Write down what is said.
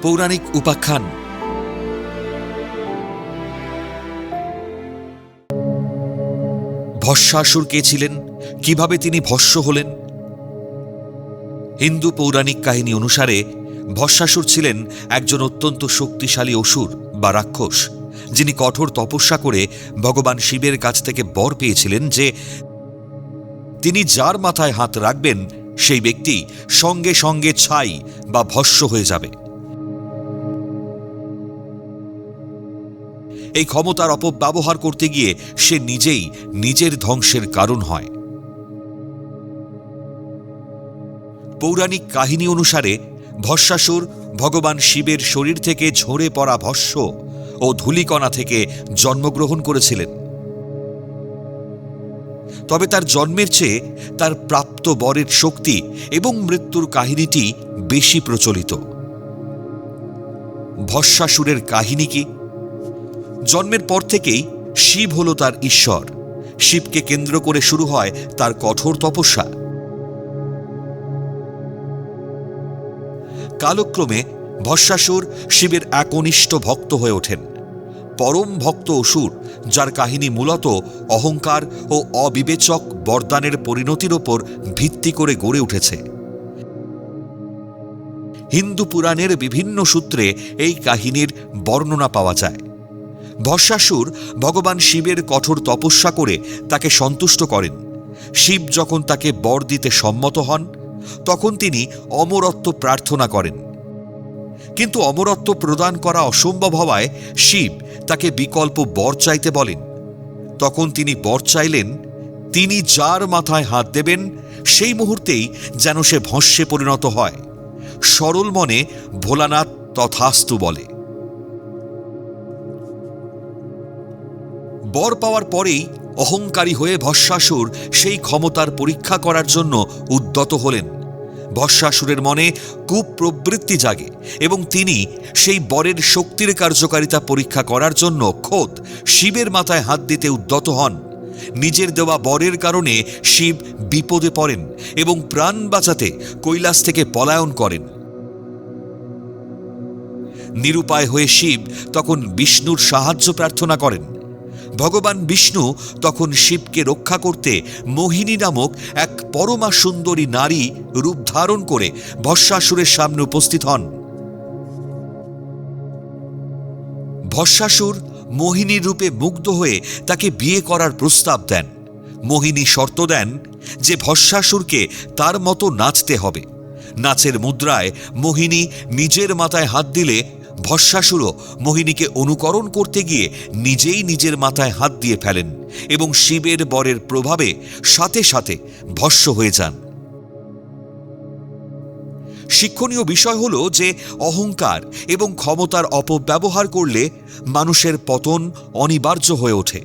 পৌরাণিক উপাখ্যান। ভস্মাসুর কে ছিলেন, কিভাবে তিনি ভস্ম হলেন? হিন্দু পৌরাণিক কাহিনী অনুসারে ভস্মাসুর ছিলেন একজন অত্যন্ত শক্তিশালী অসুর বা রাক্ষস, যিনি কঠোর তপস্যা করে ভগবান শিবের কাছ থেকে বর পেয়েছিলেন যে তিনি যার মাথায় হাত রাখবেন সেই ব্যক্তি সঙ্গে সঙ্গে ছাই বা ভস্ম হয়ে যাবে। এই ক্ষমতার অপব্যবহার করতে গিয়ে সে নিজেই নিজের ধ্বংসের কারণ হয়। পৌরাণিক কাহিনী অনুসারে ভস্মাসুর ভগবান শিবের শরীর থেকে ঝরে পড়া ভস্ম ও ধূলিকণা থেকে জন্মগ্রহণ করেছিলেন। তবে তার জন্মের চেয়ে তার প্রাপ্ত বরের শক্তি এবং মৃত্যুর কাহিনীটি বেশি প্রচলিত। ভস্মাসুরের কাহিনী কি? জন্মের পর থেকেই শিব হল তার ঈশ্বর। শিবকে কেন্দ্র করে শুরু হয় তার কঠোর তপস্যা। কালক্রমে ভস্মাসুর শিবের একনিষ্ঠ ভক্ত হয়ে ওঠেন। পরম ভক্ত অসুর, যার কাহিনী মূলত অহংকার ও অবিবেচক বরদানের পরিণতির ওপর ভিত্তি করে গড়ে উঠেছে। হিন্দু পুরাণের বিভিন্ন সূত্রে এই কাহিনীর বর্ণনা পাওয়া যায়। ভস্মাসুর ভগবান শিবের কঠোর তপস্যা করে তাকে সন্তুষ্ট করেন। শিব যখন তাকে বর দিতে সম্মত হন, তখন তিনি অমরত্ব প্রার্থনা করেন। কিন্তু অমরত্ব প্রদান করা অসম্ভব হওয়ায় শিব তাকে বিকল্প বর চাইতে বলেন। তখন তিনি বর চাইলেন, তিনি যার মাথায় হাত দেবেন সেই মুহূর্তেই যেন সে ভস্মে পরিণত হয়। সরল মনে ভোলানাথ তথাস্তু বলে। বর পাওয়ার পরেই অহংকারী হয়ে ভস্মাসুর সেই ক্ষমতার পরীক্ষা করার জন্য উদ্যত হলেন। ভস্মাসুরের মনে কুপ্রবৃত্তি জাগে এবং তিনি সেই বরের শক্তির কার্যকারিতা পরীক্ষা করার জন্য খোদ শিবের মাথায় হাত দিতে উদ্যত হন। নিজের দেওয়া বরের কারণে শিব বিপদে পড়েন এবং প্রাণ বাঁচাতে কৈলাস থেকে পলায়ন করেন। নিরুপায় হয়ে শিব তখন বিষ্ণুর সাহায্য প্রার্থনা করেন। ভগবান বিষ্ণু তখন শিবকে রক্ষা করতে মোহিনী নামক এক পরমা সুন্দরী নারী রূপ ধারণ করে ভস্মাসুরের সামনে উপস্থিত হন। ভস্মাসুর মোহিনীর রূপে মুগ্ধ হয়ে তাকে বিয়ে করার প্রস্তাব দেন। মোহিনী শর্ত দেন যে ভস্মাসুরকে তার মতো নাচতে হবে। নাচের মুদ্রায় মোহিনী নিজের মাথায় হাত দিলে ভস্মাসুরও মোহিনীকে অনুকরণ করতে গিয়ে নিজেই নিজের মাথায় হাত দিয়ে ফেলেন এবং শিবের বরের প্রভাবে সাথে সাথে ভস্ম হয়ে যান। শিক্ষণীয় বিষয় হল যে অহংকার এবং ক্ষমতার অপব্যবহার করলে মানুষের পতন অনিবার্য হয়ে ওঠে।